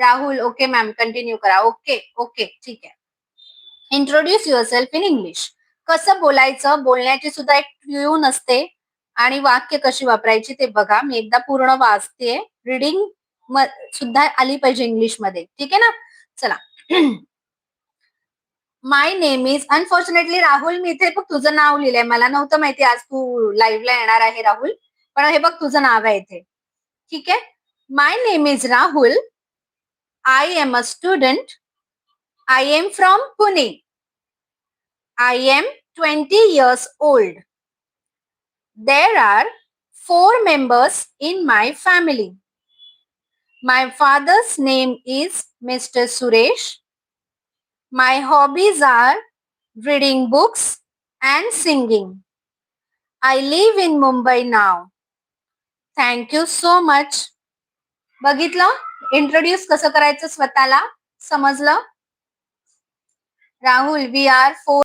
Rahul, okay ma'am, continue करा. Okay okay, ठीक आहे. Introduce your self in English. कसं बोलायचं, बोलण्याची सुद्धा एक ट्यून असते आणि वाक्य कशी वापरायची ते बघा. मी एकदा पूर्ण वाचते. रीडिंग सुद्धा आली पाहिजे इंग्लिश मध्ये, ठीक आहे ना. चला. माय नेम इज, अनफॉर्च्युनेटली राहुल, मी इथे बघ तुझं नाव लिहिलंय. मला नव्हतं माहिती आज तू लाईव्हला येणार आहे राहुल, पण हे बघ तुझं नाव आहे इथे, ठीक आहे. My name is Rahul. I am a student. I am from Pune. I am 20 years old. There are 4 members in my family. My father's name is Mr. Suresh. My hobbies are reading books and singing. I live in Mumbai now. Thank you so much. बघितलं? Introduce कसं करायचं स्वतःला, समजलं? Rahul, we are 4